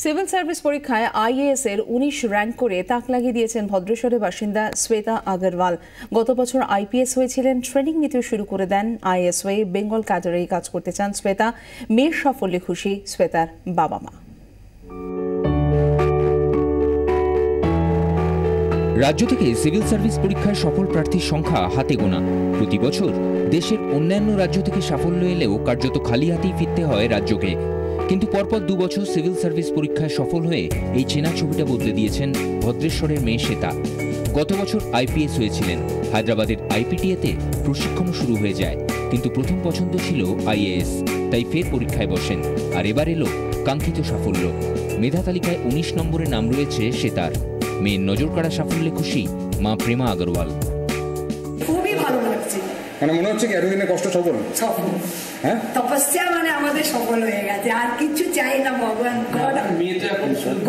Civil service পরীক্ষায় IAS এর ১৯ rank করে তাক লাগিয়ে দিয়েছেন ভদ্রেশ্বরের বাসিন্দা শ্বেতা আগরওয়াল। গত বছর আইপিএস হয়েছিলেন, ট্রেনিং নিতে শুরু করে দেন আইএএস হয়ে। বেঙ্গল ক্যাডারেই কাজ করতে চান শ্বেতা। মেয়ের সাফল্যে খুশি শ্বেতার বাবা মা। রাজ্য থেকে সিভিল সার্ভিস পরীক্ষায় সফল প্রার্থীর সংখ্যা হাতে গোনা। প্রতি বছর দেশের অন্যান্য রাজ্য থেকে সাফল্য এলেও কার্যত খালি হাতেই ফিরতে হয় রাজ্যকে। কিন্তু পরপর ২ বছর সিভিল সার্ভিস পরীক্ষায় সফল হয়ে এই চেনা ছবিটা বদলে দিয়েছেন ভদ্রেশ্বরের মেয়ে শ্বেতা। গত বছর আইপিএস হয়েছিলেন। হায়দ্রাবাদের আইপিটিএতে প্রশিক্ষণও শুরু হয়ে যায়, কিন্তু প্রথম পছন্দ ছিল আইএএস, তাই ফের পরীক্ষায় বসেন। আর এবার এলো কাঙ্ক্ষিত সাফল্য। মেধা তালিকায় ১৯ নম্বরে নাম রয়েছে শ্বেতার। মেয়ের নজর কাড়া সাফল্যে খুশি মা প্রেমা আগরওয়াল। খুবই ভালো লাগছে। মানে মনে হচ্ছে কি এতদিনের কষ্ট সফল? হ্যাঁ, তপস্যা মানে আমাদের সফল হয়ে গেছে। আর কিছু চাই না ভগবান।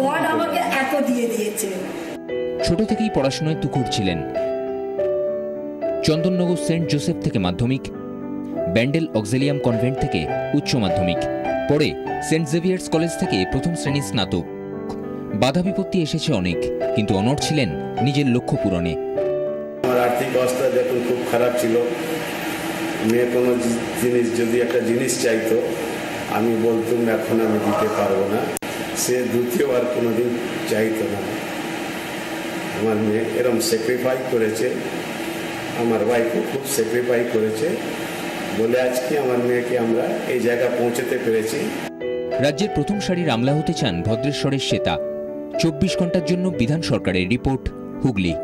গড আমাকে এত দিয়ে দিয়েছে। ছোট থেকেই পড়াশোনায় তুখুর ছিলেন। চন্দননগর সেন্ট জোসেফ থেকে মাধ্যমিক, ব্যান্ডেল অক্সিলিয়াম কনভেন্ট থেকে উচ্চ মাধ্যমিক, পরে সেন্ট জেভিয়ার্স কলেজ থেকে প্রথম শ্রেণীর স্নাতক। বাধা বিপত্তি এসেছে অনেক, কিন্তু অনড় ছিলেন নিজের লক্ষ্য পূরণে। আমার আর্থিক অবস্থা যখন খুব খারাপ ছিল, মেয়ে কোনো জিনিস যদি একটা জিনিস চাইতো, আমি বলতাম এখন আমি দিতে পারবো না। সে দ্বিতীয়বার কোনোদিন চাইতো না। আমার মেয়ে এরকম স্যাক্রিফাইস করেছে, আমার ওয়াইফও খুব স্যাক্রিফাইস করেছে বলে আজকে আমার মেয়েকে আমরা এই জায়গা পৌঁছতে পেরেছি। রাজ্যের প্রথম সারির আমলা হতে চান ভদ্রেশ্বরের শ্বেতা। ২৪ ঘন্টার জন্য বিধান সরকারের রিপোর্ট, হুগলি।